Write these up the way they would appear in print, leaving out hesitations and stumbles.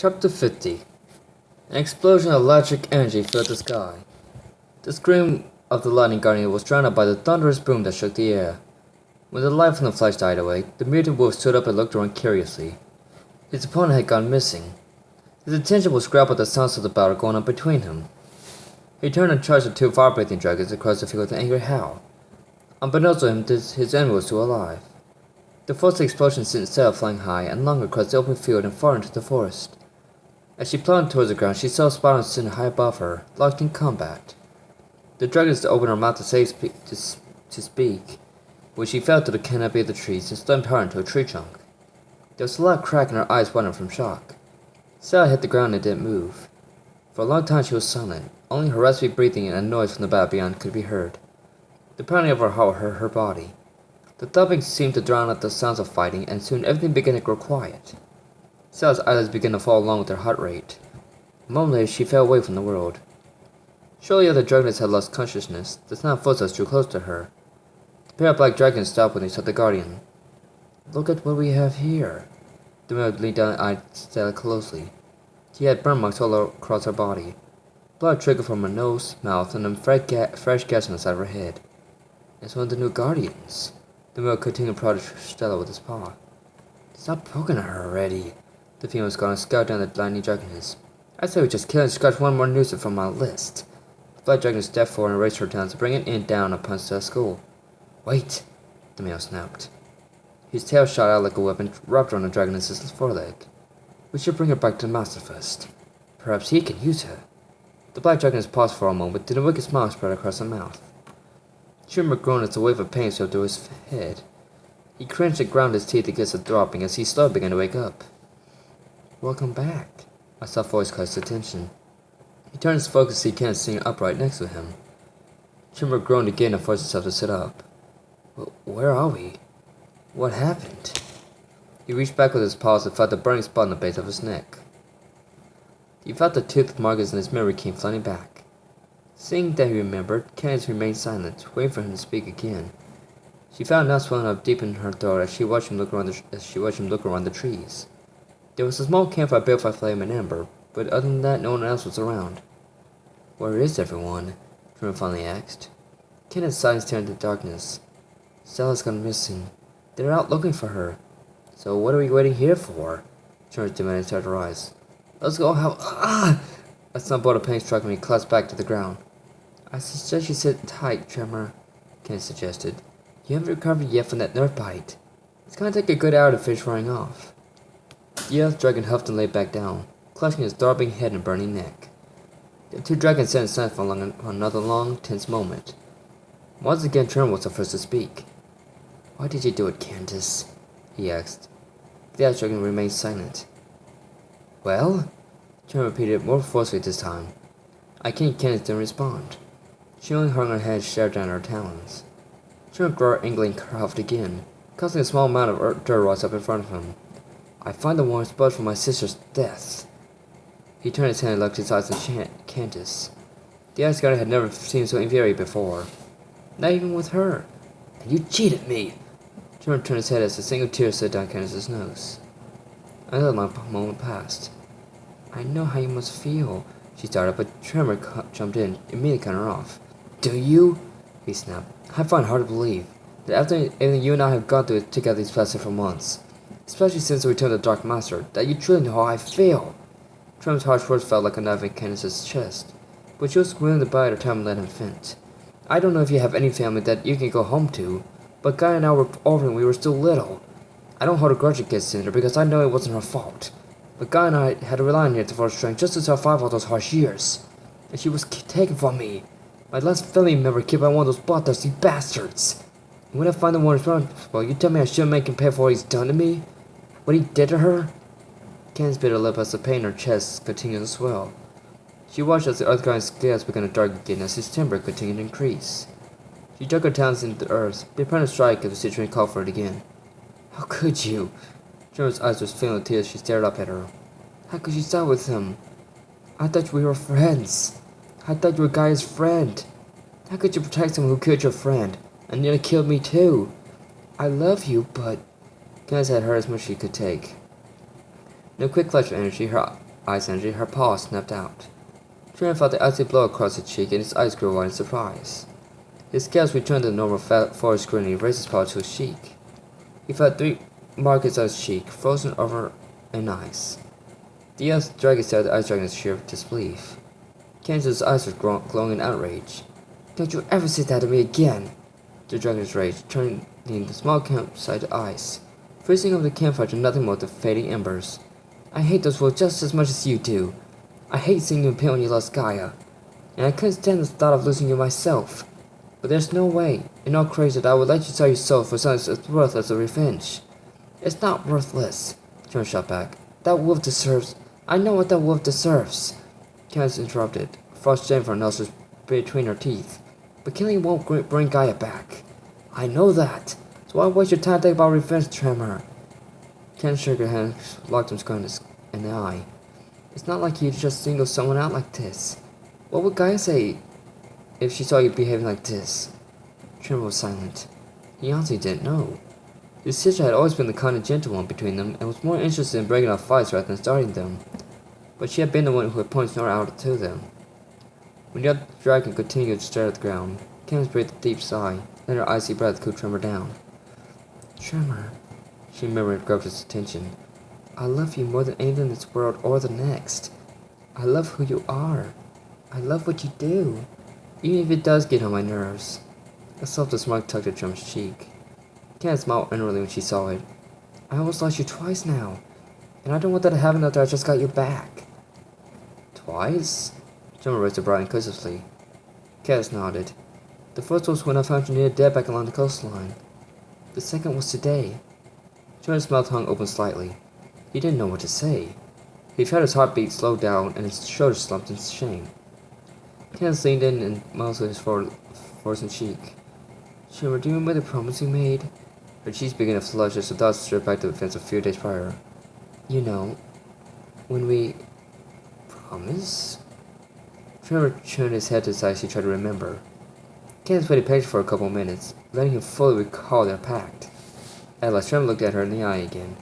Chapter 50. An explosion of electric energy filled the sky. The scream of the lightning guardian was drowned out by the thunderous boom that shook the air. When the light from the flash died away, the mutant wolf stood up and looked around curiously. His opponent had gone missing. His attention was grabbed by the sounds of the battle going on between them. He turned and charged the two fire-breathing dragons across the field with an angry howl. Unbeknownst to him, his enemy was still alive. The force explosion sent Sarah flying high and long across the open field and far into the forest. As she plunged towards the ground, she saw Spyro sitting high above her, locked in combat. The dragons opened her mouth to speak, when she fell to the canopy of the trees and stunned her into a tree trunk. There was a loud crack and her eyes widened from shock. Sarah hit the ground and didn't move. For a long time she was silent. Only her raspy breathing and a noise from the battle beyond could be heard. The pounding of her heart hurt her body. The thumping seemed to drown out the sounds of fighting, and soon everything began to grow quiet. Sarah's eyelids began to fall along with her heart rate. A moment later, she fell away from the world. Surely other dragons had lost consciousness. The sound of footsteps drew close to her. The pair of black dragons stopped when they saw the guardian. "Look at what we have here." The male leaned down and eyed Stella closely. She had burn marks all across her body. Blood trickled from her nose, mouth, and a fresh gash on the side of her head. "It's one of the new guardians." The male continued to prod Stella with his paw. "Stop poking at her already." The female guardian scowled down at the blinding dragoness. "I said we just kill and scratch one more nuisance from my list." The black dragon stepped forward and raised her talons to bring it in down upon Stella's skull. "Wait!" the male snapped. His tail shot out like a weapon, wrapped around the dragoness's foreleg. "We should bring her back to the master first. Perhaps he can use her." The black dragoness paused for a moment, then a wicked smile spread across her mouth. Trimmer groaned as a wave of pain swept through his head. He cringed and ground his teeth against the throbbing as he slowly began to wake up. "Welcome back," a soft voice caught his attention. He turned his focus to see Ken sitting upright next to him. Trimmer groaned again and forced himself to sit up. "Where are we? What happened?" He reached back with his paws and felt the burning spot on the base of his neck. He felt the tooth marks in his memory came flooding back. Seeing that he remembered, Candace remained silent, waiting for him to speak again. She found a knot swelling up deep in her throat as she watched him look around the trees. There was a small campfire built by flame and ember, but other than that, no one else was around. "Where is everyone?" Trimmer finally asked. Kenneth's eyes turned to darkness. "Stella's gone missing. They're out looking for her. So what are we waiting here for?" Trimmer demanded inside her eyes. "Let's go help." A snowball of pain struck him and he collapsed back to the ground. "I suggest you sit tight, Trimmer," Kenneth suggested. "You haven't recovered yet from that nerve bite. It's going to take a good hour to finish wearing off." The earth dragon huffed and lay back down, clutching his throbbing head and burning neck. The two dragons sat in silence for another long, tense moment. Once again, Trimmer was the first to speak. "Why did you do it, Candace?" he asked. The earth dragon remained silent. "Well?" Trimmer repeated more forcefully this time. Candace didn't respond. She only hung her head, stared down her talons. Trimmer roared angrily and huffed again, causing a small amount of dirt to rise up in front of him. "I find the warm spot for my sister's death." He turned his head and looked his eyes on Candace. The ice guard had never seemed so infuriated before. Not even with her. "And you cheated me!" Trimmer turned his head as a single tear slid down Candace's nose. Another moment passed. "I know how you must feel," she started, but Trimmer jumped in, immediately cut her off. "Do you?" he snapped. "I find it hard to believe that after everything you and I have gone through together these past several months, especially since the return of the Dark Master, that you truly know how I feel." Trimmer's harsh words felt like a knife in Candace's chest, but she was willing to bide her time and let him vent. "I don't know if you have any family that you can go home to, but Guy and I were orphaned when we were still little. I don't hold a grudge against Cinder because I know it wasn't her fault. But Guy and I had to rely on her for strength just to survive all those harsh years. And she was taken from me. My last family member killed by one of those bloodthirsty bastards. And when I find the one responsible, you tell me I shouldn't make him pay for what he's done to me? What he did to her?" Candace bit her lip as the pain in her chest continued to swell. She watched as the earth guardian's scales began to darken again as his temper continued to increase. She dug her talons into the earth, preparing to strike if the situation called for it again. "How could you?" Trimmer's eyes were filling with tears. She stared up at her. "How could you side with him? I thought we were friends. I thought you were Guy's friend. How could you protect someone who killed your friend, and nearly killed me too? I love you, but..." Candace had heard as much as she could take. In a quick flash of energy, her ice energy, her paw snapped out. Tremor felt the icy blow across his cheek and his eyes grew wide in surprise. His scales returned to the normal forest grin and he raised his paw to his cheek. He felt 3 markings on his cheek, frozen over in ice. The young dragon stared at the ice dragon's sheer disbelief. Kansas' eyes were glowing in outrage. "Don't you ever say that to me again!" The dragon's rage, turning the small campsite to ice, freezing over the campfire to nothing more than fading embers. "I hate those wolves just as much as you do. I hate seeing you in pain when you lost Gaia. And I couldn't stand the thought of losing you myself. But there's no way, in all crazy, that I would let you sell your soul for something as worthless as revenge." "It's not worthless," John shot back. "That wolf deserves... I know what that wolf deserves." Candace interrupted, frost jammed for her nostrils between her teeth. "But killing won't bring Gaia back." "I know that. So why waste your time thinking about revenge, Tremor?" Candace shook her hand, locked him square in the eye. "It's not like you just single someone out like this. What would Gaia say if she saw you behaving like this?" Tremor was silent. He honestly didn't know. His sister had always been the kind and gentle one between them, and was more interested in breaking off fights rather than starting them. But she had been the one who had pointed Nora out to them. When the other dragon continued to stare at the ground, Candace breathed a deep sigh, then her icy breath cooled Tremor down. "Tremor," she murmured and groped his attention. "I love you more than anything in this world or the next. I love who you are. I love what you do, even if it does get on my nerves." A soft smile tugged at Tremor's cheek. Candace smiled inwardly when she saw it. "I almost lost you twice now, and I don't want that to happen after I just got you back." "Twice?" Tremor raised her brow inquisitively. Candace nodded. "The first was when I found you near dead back along the coastline. The second was today." Tremor's mouth hung open slightly. He didn't know what to say. He felt his heartbeat slow down and his shoulders slumped in shame. Candace leaned in and mouthed his frozen cheek. "Tremor, do you remember the promise you made?" Her cheeks began to flush as her thoughts stripped back to the events of a few days prior. "You know, when we..." "Promise?" Tremor turned his head to the side as he tried to remember. Candace waited patiently for a couple of minutes, letting him fully recall their pact. At last, Tremor looked at her in the eye again.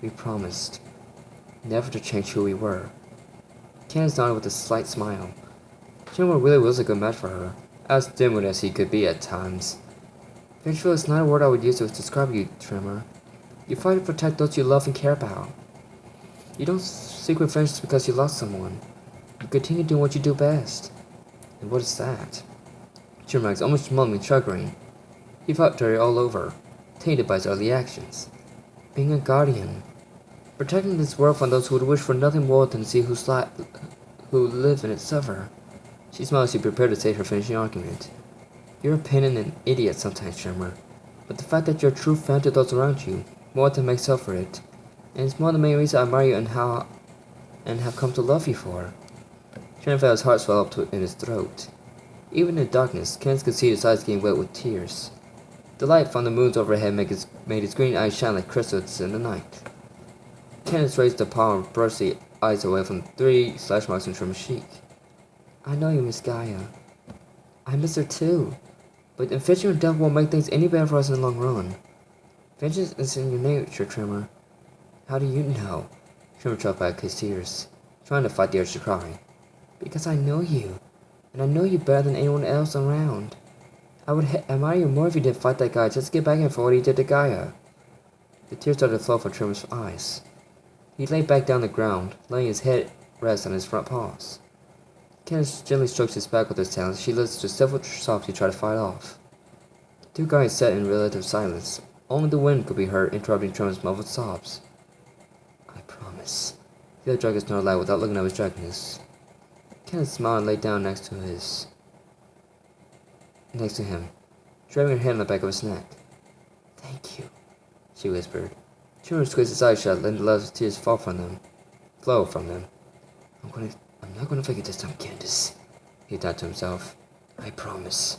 "We promised never to change who we were." Candace nodded with a slight smile. Tremor really was a good match for her, as dim-witted as he could be at times. "Vengeful is not a word I would use to describe you, Tremor. You fight to protect those you love and care about. You don't seek revenge just because you lost someone. You continue doing what you do best." "And what is that?" Tremor was almost mumbling, chuckling. He felt dirty all over, tainted by his early actions. "Being a guardian. Protecting this world from those who would wish for nothing more than to see who live in it suffer." She smiled as she prepared to say her finishing argument. "You're a pain and an idiot sometimes, Tremor. But the fact that you're a true fan to those around you, more than makes up for it. And it's one of the main reasons I admire you and have come to love you for." Tremor felt his heart swell up in his throat. Even in the darkness, Candace could see his eyes getting wet with tears. The light from the moons overhead made his green eyes shine like crystals in the night. Candace raised the paw and brushed the eyes away from 3 slash marks on Tremor's cheek. "I know you miss Gaia. I miss her too. But vengeance and death won't make things any better for us in the long run. Vengeance is in your nature, Tremor." "How do you know?" Tremor choked back his tears, trying to fight the urge to cry. "Because I know you. And I know you better than anyone else around. I would admire you more if you didn't fight that guy just to get back at him for what he did to Gaia." The tears started to flow from Tremor's eyes. He lay back down on the ground, letting his head rest on his front paws. Candace gently stroked his back with his talons as she listened to several sobs he tried to fight off. The 2 guys sat in relative silence. Only the wind could be heard interrupting Tremor's muffled sobs. "I promise." The other dragon snored loud without looking at his dragonness. Candace smiled and lay down next to him, driving her hand on the back of his neck. "Thank you," she whispered. Tremor squeezed his eyes shut, letting the last tears flow from them. "I'm not gonna forget this time, Candace," he thought to himself. "I promise."